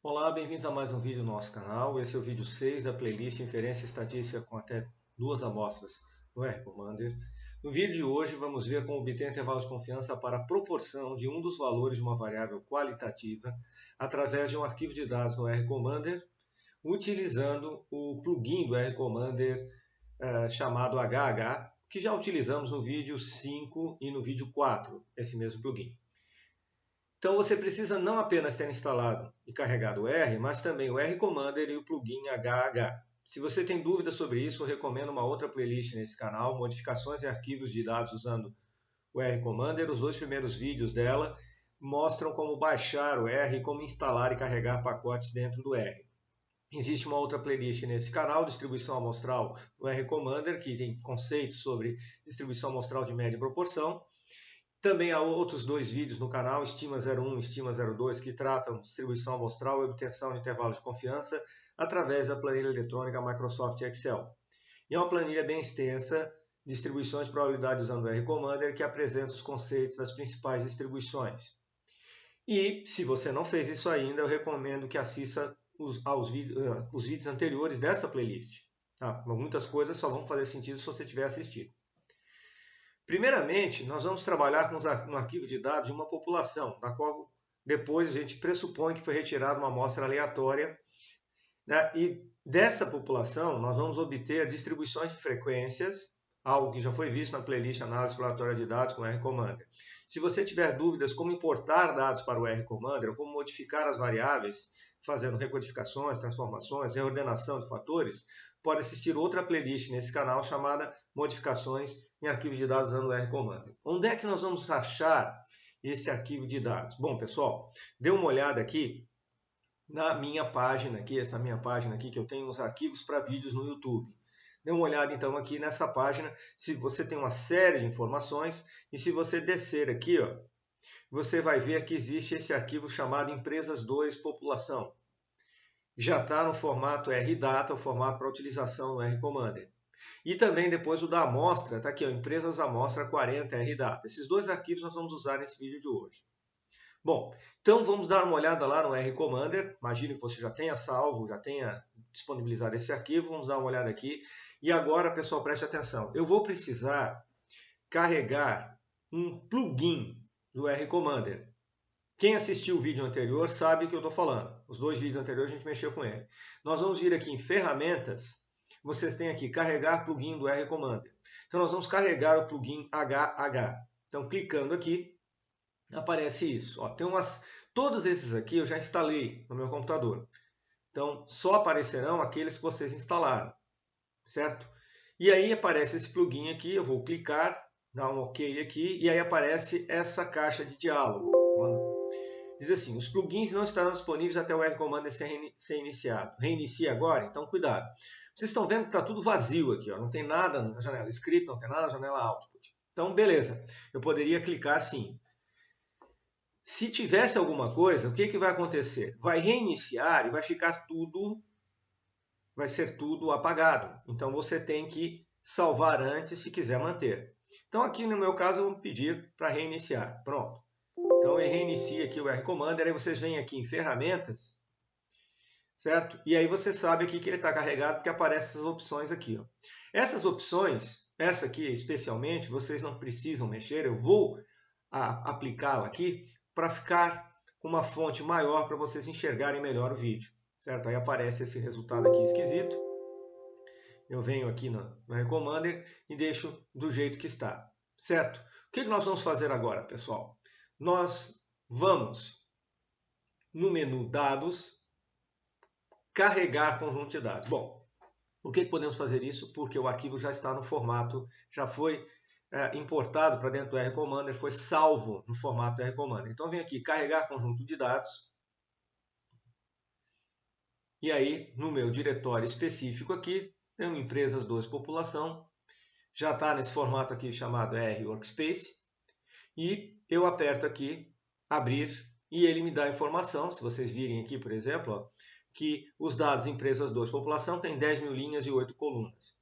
Olá, bem-vindos a mais um vídeo do nosso canal. Esse é o vídeo 6 da playlist Inferência Estatística com até duas amostras no R Commander. No vídeo de hoje vamos ver como obter intervalos de confiança para a proporção de um dos valores de uma variável qualitativa através de um arquivo de dados no R Commander, utilizando o plugin do R Commander chamado HH, que já utilizamos no vídeo 5 e no vídeo 4, esse mesmo plugin. Então você precisa não apenas ter instalado e carregado o R, mas também o R Commander e o plugin HH. Se você tem dúvidas sobre isso, eu recomendo uma outra playlist nesse canal, modificações e arquivos de dados usando o R Commander. Os dois primeiros vídeos dela mostram como baixar o R e como instalar e carregar pacotes dentro do R. Existe uma outra playlist nesse canal, distribuição amostral do R Commander, que tem conceitos sobre distribuição amostral de média e proporção. Também há outros dois vídeos no canal, Estima 01 e Estima 02, que tratam distribuição amostral e obtenção de intervalos de confiança através da planilha eletrônica Microsoft Excel. E é uma planilha bem extensa, distribuições de probabilidade usando o R Commander, que apresenta os conceitos das principais distribuições. E, se você não fez isso ainda, eu recomendo que assista os vídeos anteriores dessa playlist. Tá? Muitas coisas só vão fazer sentido se você tiver assistido. Primeiramente, nós vamos trabalhar no arquivo de dados de uma população, da qual depois a gente pressupõe que foi retirada uma amostra aleatória, né? E dessa população nós vamos obter distribuições de frequências, algo que já foi visto na playlist Análise Exploratória de Dados com R Commander. Se você tiver dúvidas como importar dados para o R Commander, ou como modificar as variáveis, fazendo recodificações, transformações, reordenação de fatores, pode assistir outra playlist nesse canal chamada Modificações em Arquivos de Dados usando o R Commander. Onde é que nós vamos achar esse arquivo de dados? Bom, pessoal, dê uma olhada aqui na minha página, essa minha página aqui, que eu tenho os arquivos para vídeos no YouTube. Dê uma olhada então aqui nessa página, se você tem uma série de informações, e se você descer aqui, ó, você vai ver que existe esse arquivo chamado Empresas 2 População. Já está no formato RData, o formato para utilização no R Commander. E também depois o da amostra, está aqui, ó, Empresas Amostra 40 RData. Esses dois arquivos nós vamos usar nesse vídeo de hoje. Bom, então vamos dar uma olhada lá no R Commander. Imagine que você já tenha salvo, já tenha disponibilizado esse arquivo. Vamos dar uma olhada aqui. E agora, pessoal, preste atenção. Eu vou precisar carregar um plugin do R Commander. Quem assistiu o vídeo anterior sabe o que eu estou falando. Os dois vídeos anteriores a gente mexeu com ele. Nós vamos vir aqui em Ferramentas. Vocês têm aqui Carregar Plugin do R Commander. Então nós vamos carregar o plugin HH. Então clicando aqui, aparece isso. Ó, todos esses aqui eu já instalei no meu computador. Então só aparecerão aqueles que vocês instalaram. Certo? E aí aparece esse plugin aqui, eu vou clicar, dar um OK aqui, e aí aparece essa caixa de diálogo. Diz assim, os plugins não estarão disponíveis até o R Commander ser iniciado. Reinicie agora? Então cuidado. Vocês estão vendo que está tudo vazio aqui, ó. Não tem nada na janela script, não tem nada na janela output. Então beleza, eu poderia clicar sim. Se tivesse alguma coisa, o que vai acontecer? Vai reiniciar e vai ficar tudo, vai ser tudo apagado. Então você tem que salvar antes se quiser manter. Então aqui no meu caso eu vou pedir para reiniciar. Pronto. Então ele reinicia aqui o R Commander, aí vocês vêm aqui em Ferramentas, certo? E aí você sabe aqui que ele está carregado porque aparecem essas opções aqui. Ó. Essas opções, essa aqui especialmente, vocês não precisam mexer, eu vou aplicá-la aqui para ficar com uma fonte maior para vocês enxergarem melhor o vídeo, certo? Aí aparece esse resultado aqui esquisito. Eu venho aqui no R Commander e deixo do jeito que está, certo? O que nós vamos fazer agora, pessoal? Nós vamos no menu Dados, carregar conjunto de dados. Bom, por que podemos fazer isso? Porque o arquivo já está no formato, já foi importado para dentro do R Commander, foi salvo no formato R Commander. Então vem aqui, carregar conjunto de dados. E aí, no meu diretório específico aqui, tem Empresas 2 População. Já está nesse formato aqui chamado R Workspace. E eu aperto aqui, abrir, e ele me dá a informação, se vocês virem aqui, por exemplo, ó, que os dados Empresas 2 População tem 10.000 linhas e 8 colunas,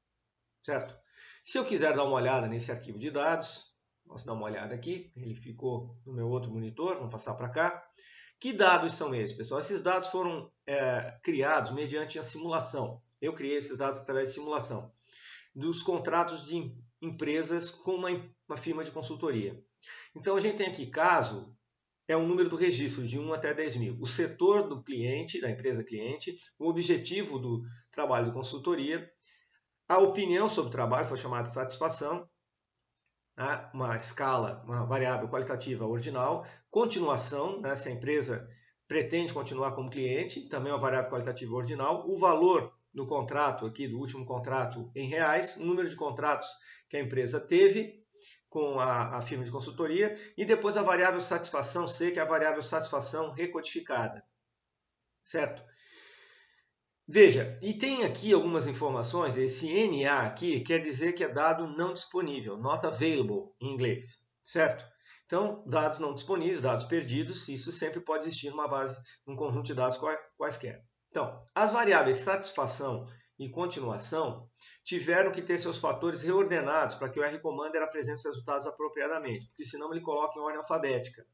certo? Se eu quiser dar uma olhada nesse arquivo de dados, vamos dar uma olhada aqui, ele ficou no meu outro monitor, vamos passar para cá. Que dados são esses, pessoal? Esses dados foram criados mediante a simulação. Eu criei esses dados através de simulação dos contratos de empresas com uma firma de consultoria. Então, a gente tem aqui caso, é um número do registro de 1 até 10 mil. O setor do cliente, da empresa cliente, o objetivo do trabalho de consultoria, a opinião sobre o trabalho, foi chamada de satisfação, uma escala, uma variável qualitativa ordinal, continuação, né, se a empresa pretende continuar como cliente, também uma variável qualitativa ordinal, o valor do contrato, aqui do último contrato em reais, o número de contratos que a empresa teve com a firma de consultoria, e depois a variável satisfação C, que é a variável satisfação recodificada, certo? Veja, e tem aqui algumas informações, esse NA aqui quer dizer que é dado não disponível, not available em inglês, certo? Então, dados não disponíveis, dados perdidos, isso sempre pode existir numa base, num conjunto de dados quaisquer. Então, as variáveis satisfação e continuação tiveram que ter seus fatores reordenados para que o R-Commander apresente os resultados apropriadamente, porque senão ele coloca em ordem alfabética.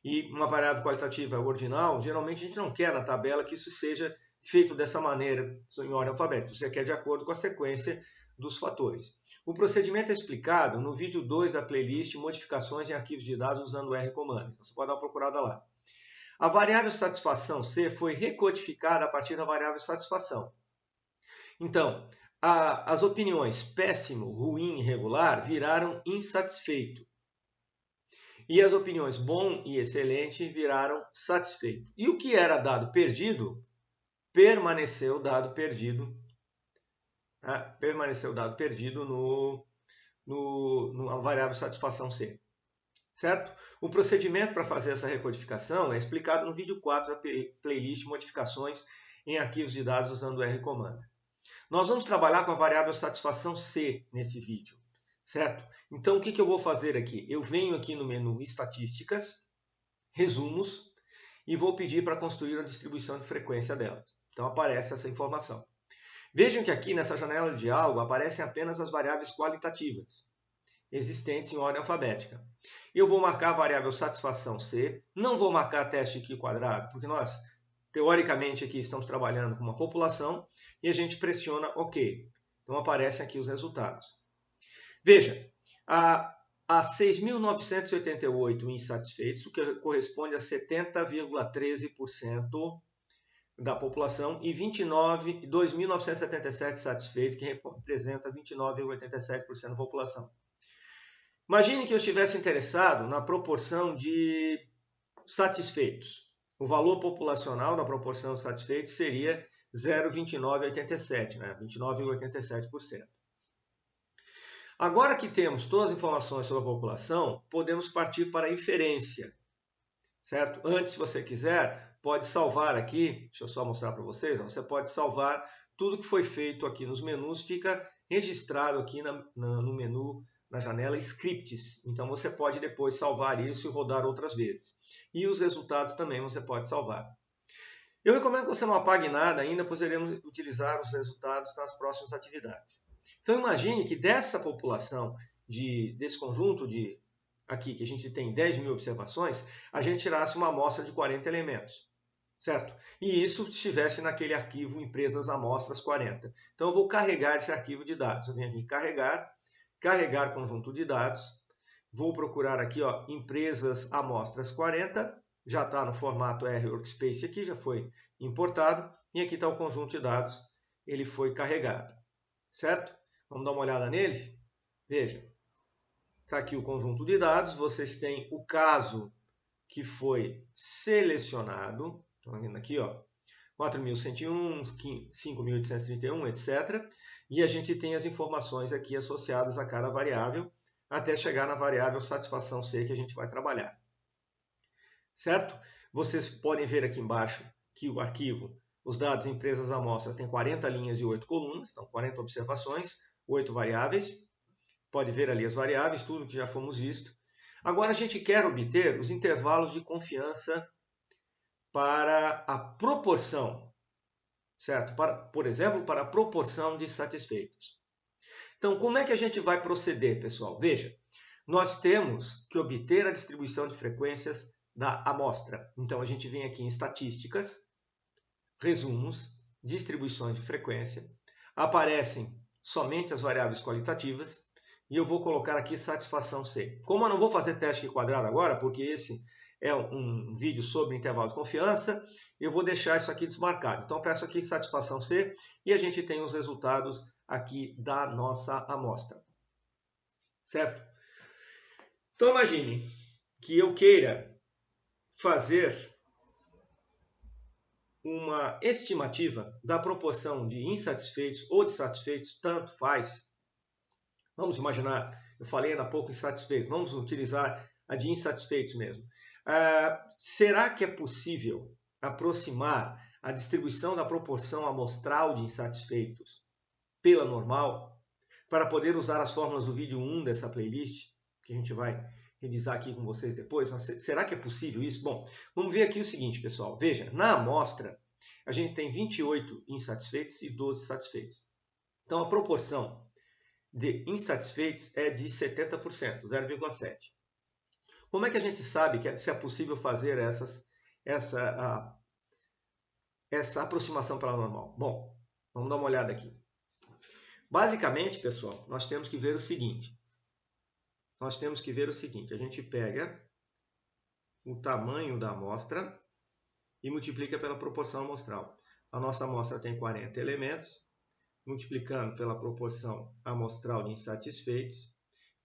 E uma variável qualitativa ordinal, geralmente a gente não quer na tabela que isso seja feito dessa maneira, em ordem alfabética. Você quer de acordo com a sequência dos fatores. O procedimento é explicado no vídeo 2 da playlist Modificações em Arquivos de Dados usando o R-Commander. Você pode dar uma procurada lá. A variável satisfação C foi recodificada a partir da variável satisfação. Então, as opiniões péssimo, ruim e regular viraram insatisfeito. E as opiniões bom e excelente viraram satisfeito. E o que era dado perdido, permaneceu dado perdido. Permaneceu dado perdido na variável satisfação C. Certo? O procedimento para fazer essa recodificação é explicado no vídeo 4 da playlist Modificações em Arquivos de Dados usando o R-Commander. Nós vamos trabalhar com a variável satisfação C nesse vídeo, certo? Então, o que eu vou fazer aqui? Eu venho aqui no menu Estatísticas, Resumos, e vou pedir para construir a distribuição de frequência delas. Então, aparece essa informação. Vejam que aqui nessa janela de diálogo aparecem apenas as variáveis qualitativas existentes em ordem alfabética. Eu vou marcar a variável satisfação C, não vou marcar teste Q quadrado, porque nós, teoricamente, aqui estamos trabalhando com uma população e a gente pressiona OK. Então, aparecem aqui os resultados. Veja, a 6.988 insatisfeitos, o que corresponde a 70,13% da população, e 2.977 satisfeitos, que representa 29,87% da população. Imagine que eu estivesse interessado na proporção de satisfeitos. O valor populacional da proporção de satisfeitos seria 0,2987, né? 29,87%. Agora que temos todas as informações sobre a população, podemos partir para a inferência, certo? Antes, se você quiser, pode salvar aqui, deixa eu só mostrar para vocês, você pode salvar tudo que foi feito aqui nos menus, fica registrado aqui no menu, na janela Scripts. Então, você pode depois salvar isso e rodar outras vezes. E os resultados também você pode salvar. Eu recomendo que você não apague nada ainda, pois iremos utilizar os resultados nas próximas atividades. Então, imagine que dessa população, desse conjunto aqui, que a gente tem 10 mil observações, a gente tirasse uma amostra de 40 elementos, certo? E isso estivesse naquele arquivo empresas amostras 40. Então, eu vou carregar esse arquivo de dados. Eu venho aqui carregar conjunto de dados, vou procurar aqui, ó, empresas amostras 40, já está no formato R Workspace aqui, já foi importado, e aqui está o conjunto de dados, ele foi carregado, certo? Vamos dar uma olhada nele? Veja, está aqui o conjunto de dados, vocês têm o caso que foi selecionado, estão vendo aqui, ó, 4.101, 5.831, etc. E a gente tem as informações aqui associadas a cada variável, até chegar na variável satisfação C que a gente vai trabalhar. Certo? Vocês podem ver aqui embaixo que o arquivo, os dados empresas amostra, tem 40 linhas e 8 colunas, então 40 observações, 8 variáveis. Pode ver ali as variáveis, tudo que já fomos visto. Agora a gente quer obter os intervalos de confiança para a proporção, certo? Por exemplo, para a proporção de satisfeitos. Então, como é que a gente vai proceder, pessoal? Veja, nós temos que obter a distribuição de frequências da amostra. Então, a gente vem aqui em estatísticas, resumos, distribuições de frequência, aparecem somente as variáveis qualitativas e eu vou colocar aqui satisfação C. Como eu não vou fazer teste quadrado agora, porque esse é um vídeo sobre intervalo de confiança, eu vou deixar isso aqui desmarcado. Então, peço aqui satisfação C e a gente tem os resultados aqui da nossa amostra. Certo? Então, imagine que eu queira fazer uma estimativa da proporção de insatisfeitos ou de satisfeitos, tanto faz. Vamos imaginar, eu falei ainda há pouco insatisfeitos, vamos utilizar a de insatisfeitos mesmo. Será que é possível aproximar a distribuição da proporção amostral de insatisfeitos pela normal, para poder usar as fórmulas do vídeo 1 dessa playlist, que a gente vai revisar aqui com vocês depois? Será que é possível isso? Bom, vamos ver aqui o seguinte, pessoal. Veja, na amostra, a gente tem 28 insatisfeitos e 12 satisfeitos. Então, a proporção de insatisfeitos é de 70%, 0,7. Como é que a gente sabe se é possível fazer essa aproximação pela normal? Bom, vamos dar uma olhada aqui. Basicamente, pessoal, nós temos que ver o seguinte. A gente pega o tamanho da amostra e multiplica pela proporção amostral. A nossa amostra tem 40 elementos. Multiplicando pela proporção amostral de insatisfeitos,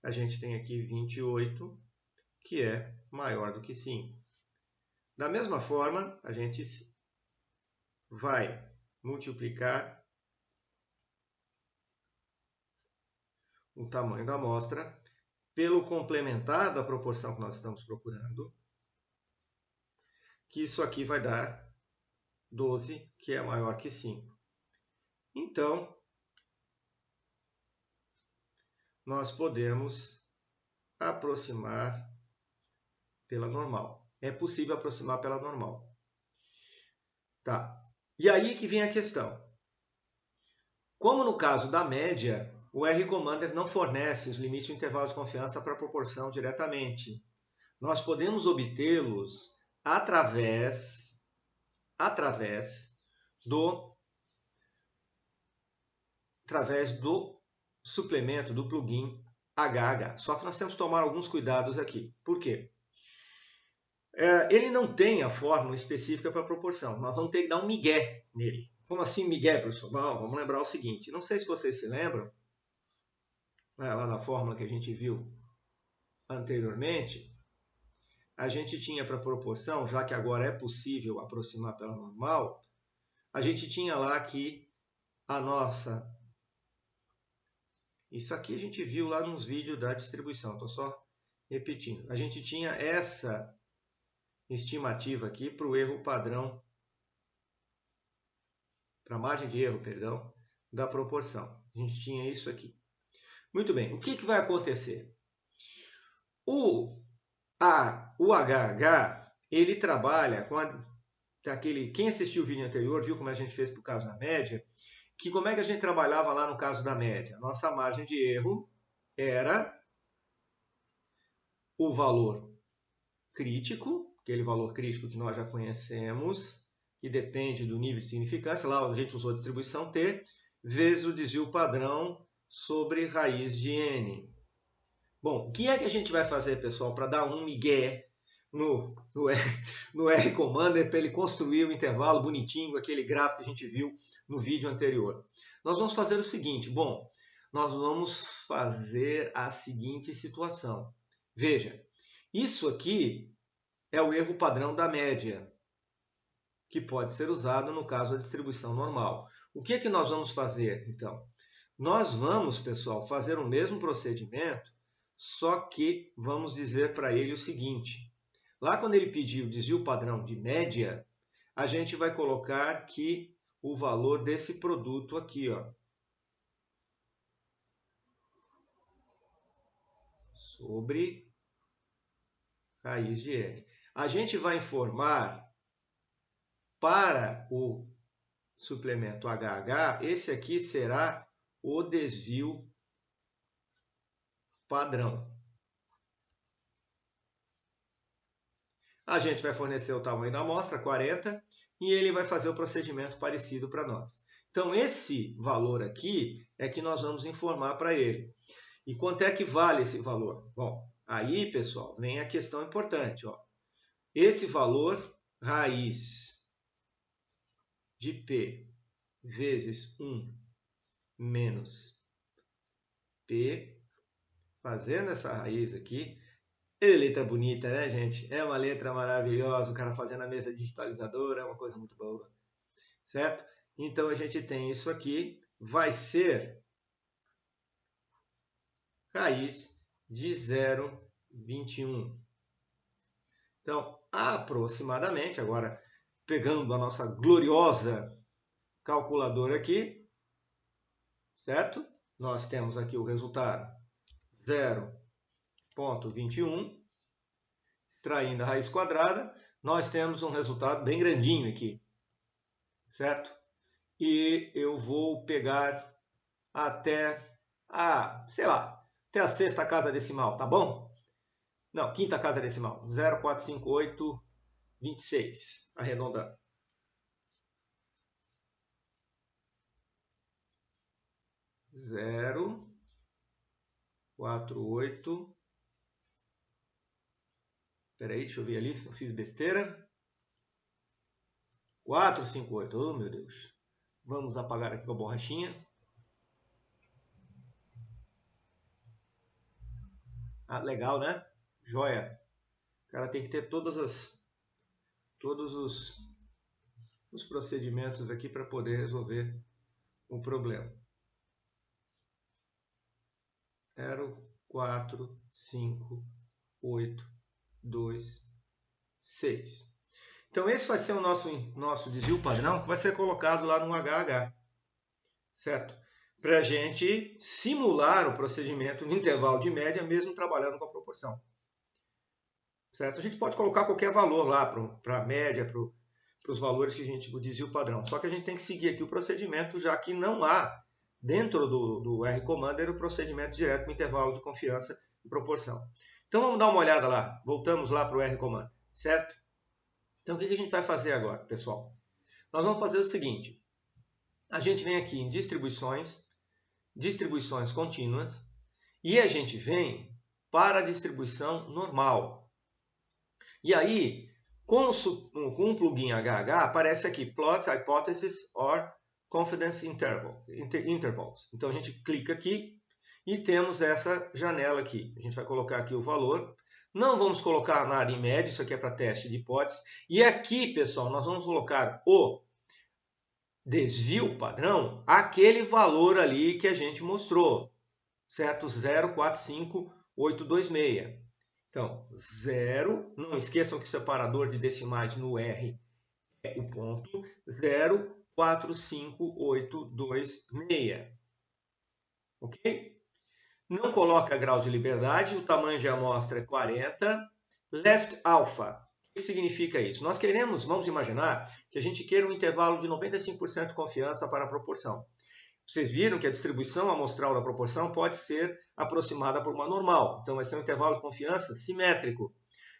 a gente tem aqui 28, que é maior do que 5. Da mesma forma, a gente vai multiplicar o tamanho da amostra pelo complementar da proporção que nós estamos procurando, que isso aqui vai dar 12, que é maior que 5. Então, nós podemos aproximar pela normal. É possível aproximar pela normal. Tá. E aí que vem a questão. Como no caso da média, o R-Commander não fornece os limites de intervalo de confiança para a proporção diretamente. Nós podemos obtê-los através do suplemento, do plugin HH. Só que nós temos que tomar alguns cuidados aqui. Por quê? Ele não tem a fórmula específica para a proporção. Nós vamos ter que dar um migué nele. Como assim migué, professor? Bom, vamos lembrar o seguinte. Não sei se vocês se lembram, lá na fórmula que a gente viu anteriormente, a gente tinha para proporção, já que agora é possível aproximar pela normal, a gente tinha lá que a nossa... Isso aqui a gente viu lá nos vídeos da distribuição, estou só repetindo. A gente tinha essa estimativa aqui para o erro padrão, para a margem de erro, perdão, da proporção. A gente tinha isso aqui. Muito bem, o que vai acontecer? O HH, ele trabalha com quem assistiu o vídeo anterior viu como a gente fez para o caso da média, que como é que a gente trabalhava lá no caso da média? Nossa margem de erro era o valor crítico, aquele valor crítico que nós já conhecemos, que depende do nível de significância, lá a gente usou a distribuição T, vezes o desvio padrão sobre raiz de N. Bom, o que é que a gente vai fazer, pessoal, para dar um migué no R-Commander para ele construir o intervalo bonitinho, aquele gráfico que a gente viu no vídeo anterior? Nós vamos fazer o seguinte, bom, nós vamos fazer a seguinte situação. Veja, isso aqui é o erro padrão da média, que pode ser usado no caso da distribuição normal. O que é que nós vamos fazer, então? Nós vamos, pessoal, fazer o mesmo procedimento, só que vamos dizer para ele o seguinte. Lá quando ele pedir o desvio padrão de média, a gente vai colocar que o valor desse produto aqui, ó, sobre raiz de N. A gente vai informar para o suplemento HH, esse aqui será o desvio padrão. A gente vai fornecer o tamanho da amostra, 40, e ele vai fazer o procedimento parecido para nós. Então, esse valor aqui é que nós vamos informar para ele. E quanto é que vale esse valor? Bom, aí, pessoal, vem a questão importante. Ó. Esse valor, raiz de P vezes 1 menos P, fazendo essa raiz aqui. Letra bonita, né, gente? É uma letra maravilhosa, o cara fazendo a mesa digitalizadora, é uma coisa muito boa. Certo? Então, a gente tem isso aqui, vai ser raiz de 0,21. Então, aproximadamente, agora pegando a nossa gloriosa calculadora aqui, certo? Nós temos aqui o resultado 0,21, traindo a raiz quadrada, nós temos um resultado bem grandinho aqui, certo? E eu vou pegar até sei lá, até a sexta casa decimal, tá bom? Não, quinta casa decimal, 0,45826, arredondando. Zero, 4, 8. Peraí, deixa eu ver ali se eu fiz besteira. 4, 5, 8. Oh, meu Deus. Vamos apagar aqui com a borrachinha. Ah, legal, né? Joia. O cara tem que ter todos os procedimentos aqui para poder resolver o problema. 0, 4, 5, 8, 2, 6. Então, esse vai ser o nosso desvio padrão que vai ser colocado lá no HH, certo? Para a gente simular o procedimento no intervalo de média, mesmo trabalhando com a proporção. Certo? A gente pode colocar qualquer valor lá para a média, para os valores que a gente, o desvio padrão. Só que a gente tem que seguir aqui o procedimento, já que não há dentro do R-Commander o procedimento direto no intervalo de confiança e proporção. Então vamos dar uma olhada lá. Voltamos lá para o R-Commander, certo? Então o que a gente vai fazer agora, pessoal? Nós vamos fazer o seguinte. A gente vem aqui em distribuições contínuas, e a gente vem para a distribuição normal. E aí, com um plugin HH, aparece aqui Plot Hypothesis or Confidence Intervals. Então, a gente clica aqui e temos essa janela aqui. A gente vai colocar aqui o valor. Não vamos colocar nada em média, isso aqui é para teste de hipótese. E aqui, pessoal, nós vamos colocar o desvio padrão, aquele valor ali que a gente mostrou, certo? 0,45826. Então, 0, não esqueçam que o separador de decimais no R é o ponto 0,45826. Ok? Não coloca grau de liberdade, o tamanho de amostra é 40. Left alpha. O que significa isso? Nós queremos, vamos imaginar, que a gente queira um intervalo de 95% de confiança para a proporção. Vocês viram que a distribuição amostral da proporção pode ser aproximada por uma normal. Então, vai ser um intervalo de confiança simétrico.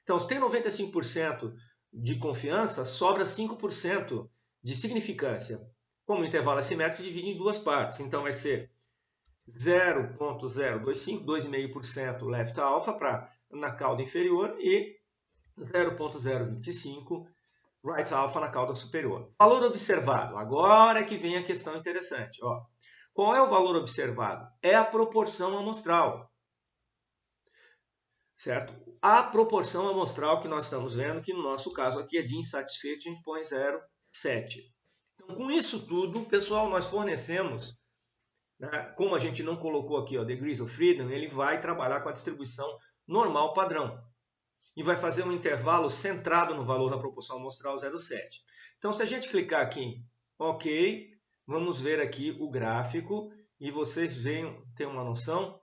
Então, se tem 95% de confiança, sobra 5% de significância. Como o intervalo é simétrico, divide em duas partes. Então, vai ser 0,025, 2,5% left alpha na cauda inferior e 0,025 right alpha na cauda superior. Valor observado. Agora que vem a questão interessante. Ó. Qual é o valor observado? É a proporção amostral. Certo? A proporção amostral que nós estamos vendo, que no nosso caso aqui é de insatisfeito, a gente põe 0,7. Então, com isso tudo, pessoal, nós fornecemos, né, como a gente não colocou aqui, ó, Degrees of Freedom, ele vai trabalhar com a distribuição normal padrão. E vai fazer um intervalo centrado no valor da proporção amostral 0,7. Então, se a gente clicar aqui em OK, vamos ver aqui o gráfico e vocês veem, ter uma noção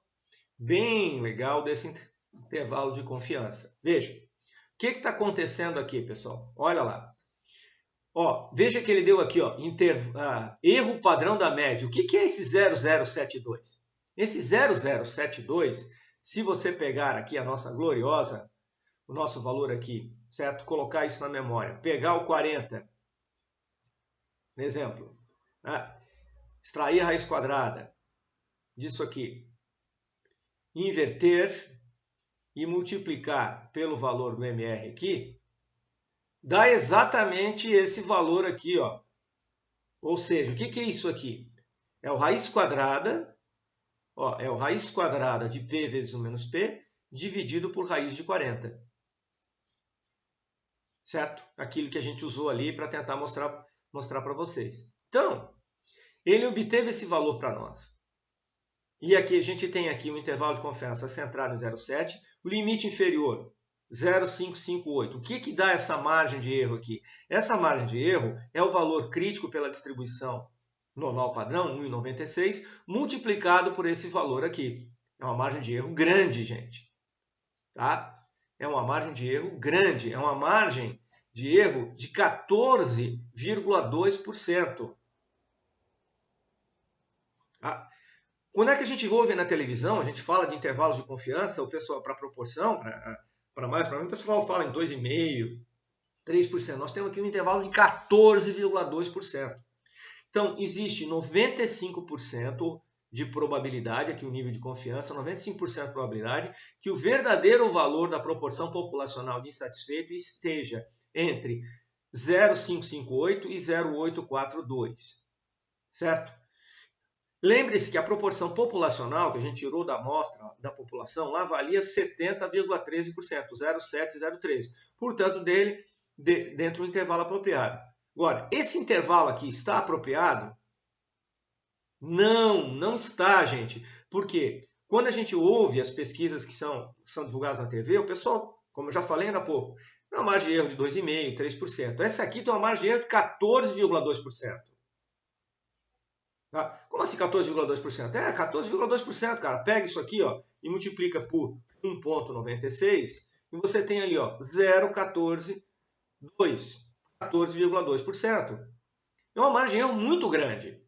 bem legal desse intervalo de confiança. Veja, o que está acontecendo aqui, pessoal? Olha lá. Ó, veja que ele deu aqui, ó, erro padrão da média. O que é esse 0072? Esse 0072, se você pegar aqui a nossa gloriosa o nosso valor aqui, certo? Colocar isso na memória. Pegar o 40, exemplo, né? Extrair a raiz quadrada disso aqui, inverter e multiplicar pelo valor do MR aqui, dá exatamente esse valor aqui, ó. Ou seja, o que é isso aqui? É o raiz quadrada, ó, é o raiz quadrada de P vezes 1 menos P, dividido por raiz de 40. Certo? Aquilo que a gente usou ali para tentar mostrar para vocês. Então, ele obteve esse valor para nós. E aqui a gente tem aqui um intervalo de confiança centrado em 0,7, o limite inferior 0,558. O que dá essa margem de erro aqui? Essa margem de erro é o valor crítico pela distribuição normal padrão, 1,96, multiplicado por esse valor aqui. É uma margem de erro grande, gente. Tá? É uma margem de erro grande, é uma margem de erro de 14,2%. Tá? Quando é que a gente ouve na televisão, a gente fala de intervalos de confiança, o pessoal, para proporção, para mais, para mim, o pessoal fala em 2,5%, 3%. Nós temos aqui um intervalo de 14,2%. Então, existe 95% de probabilidade, aqui o nível de confiança, 95% de probabilidade que o verdadeiro valor da proporção populacional de insatisfeito esteja entre 0,558 e 0,842, certo? Lembre-se que a proporção populacional que a gente tirou da amostra da população lá valia 70,13%, 0,7 e 0,13. Portanto, dentro do intervalo apropriado. Agora, esse intervalo aqui está apropriado? Não está, gente. Por quê? Quando a gente ouve as pesquisas que são divulgadas na TV, o pessoal, como eu já falei ainda há pouco, tem uma margem de erro de 2,5%, 3%. Essa aqui tem uma margem de erro de 14,2%. Tá? Como assim 14,2%? 14,2%, cara. Pega isso aqui, ó, e multiplica por 1,96 e você tem ali, ó, 0,14,2%. 14,2%. É uma margem de erro muito grande.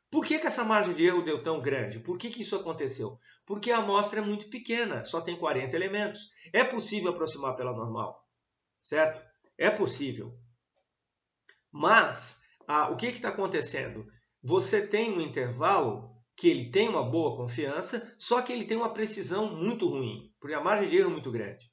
Por que essa margem de erro deu tão grande? Por que isso aconteceu? Porque a amostra é muito pequena, só tem 40 elementos. É possível aproximar pela normal, certo? É possível. Mas, o que está acontecendo? Você tem um intervalo que ele tem uma boa confiança, só que ele tem uma precisão muito ruim, porque a margem de erro é muito grande.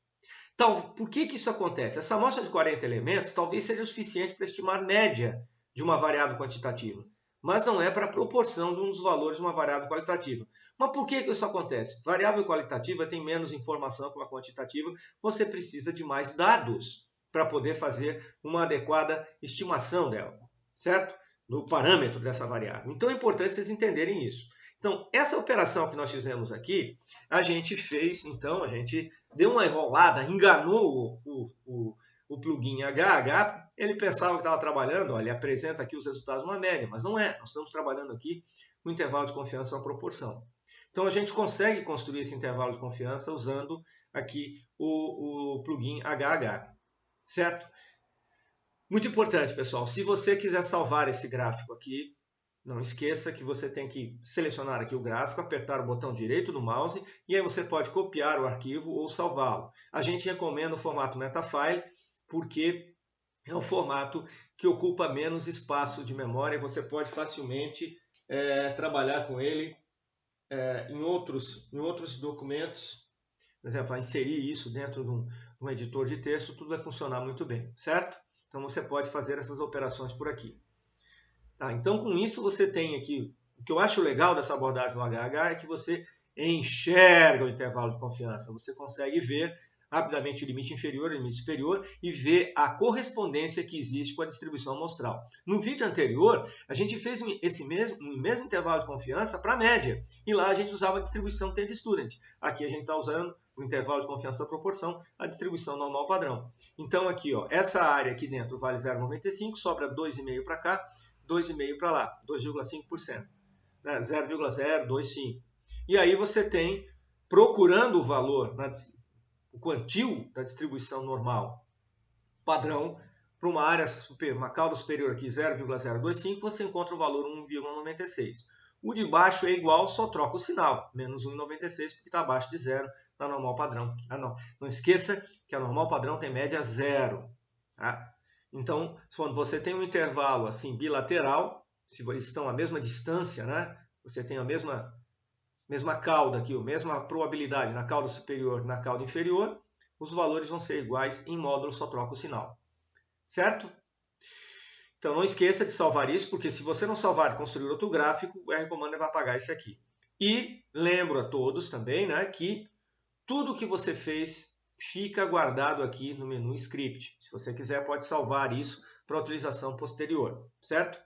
Então, por que isso acontece? Essa amostra de 40 elementos talvez seja o suficiente para estimar média de uma variável quantitativa, mas não é para a proporção de um dos valores de uma variável qualitativa. Mas por que isso acontece? Variável qualitativa tem menos informação que uma quantitativa, você precisa de mais dados para poder fazer uma adequada estimação dela, certo? Do parâmetro dessa variável. Então é importante vocês entenderem isso. Então, essa operação que nós fizemos aqui, a gente fez, então, a gente deu uma enrolada, enganou o plugin HH, ele pensava que estava trabalhando, olha, ele apresenta aqui os resultados numa média, mas não é, nós estamos trabalhando aqui com intervalo de confiança uma proporção. Então, a gente consegue construir esse intervalo de confiança usando aqui o plugin HH, certo? Muito importante, pessoal, se você quiser salvar esse gráfico aqui, não esqueça que você tem que selecionar aqui o gráfico, apertar o botão direito do mouse e aí você pode copiar o arquivo ou salvá-lo. A gente recomenda o formato Metafile porque é um formato que ocupa menos espaço de memória e você pode facilmente trabalhar com ele em outros documentos. Por exemplo, inserir isso dentro de um editor de texto, tudo vai funcionar muito bem, certo? Então você pode fazer essas operações por aqui. Tá, então, com isso, você tem aqui... O que eu acho legal dessa abordagem do HH é que você enxerga o intervalo de confiança. Você consegue ver rapidamente o limite inferior e o limite superior e ver a correspondência que existe com a distribuição amostral. No vídeo anterior, a gente fez esse mesmo intervalo de confiança para a média. E lá a gente usava a distribuição T-Student. Aqui a gente está usando o intervalo de confiança da proporção, a distribuição normal padrão. Então, aqui, ó, essa área aqui dentro vale 0,95, sobra 2,5 para cá, 2,5 para lá, 2,5%, né? 0,025. E aí você tem, procurando o valor, o quantil da distribuição normal padrão, para uma cauda superior aqui 0,025, você encontra o valor 1,96. O de baixo é igual, só troca o sinal, menos 1,96, porque está abaixo de zero na normal padrão. Não esqueça que a normal padrão tem média zero. Tá? Então, quando você tem um intervalo assim bilateral, se eles estão à mesma distância, né? Você tem a mesma cauda aqui, a mesma probabilidade na cauda superior e na cauda inferior, os valores vão ser iguais, em módulo só troca o sinal. Certo? Então não esqueça de salvar isso, porque se você não salvar e construir outro gráfico, o R-Commander vai apagar esse aqui. E lembro a todos também, né, que tudo que você fez fica guardado aqui no menu Script. Se você quiser, pode salvar isso para utilização posterior, certo?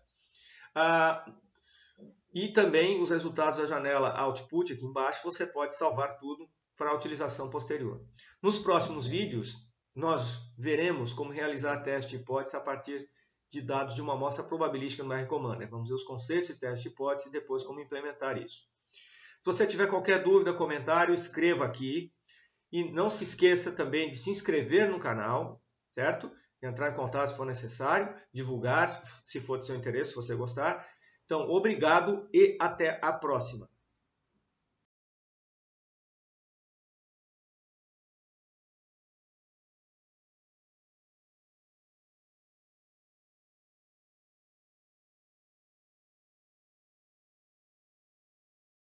E também os resultados da janela Output aqui embaixo, você pode salvar tudo para utilização posterior. Nos próximos vídeos, nós veremos como realizar teste de hipótese a partir de dados de uma amostra probabilística no R-Commander. Vamos ver os conceitos de teste de hipótese e depois como implementar isso. Se você tiver qualquer dúvida, comentário, escreva aqui. E não se esqueça também de se inscrever no canal, certo? Entrar em contato se for necessário, divulgar se for de seu interesse, se você gostar. Então, obrigado e até a próxima.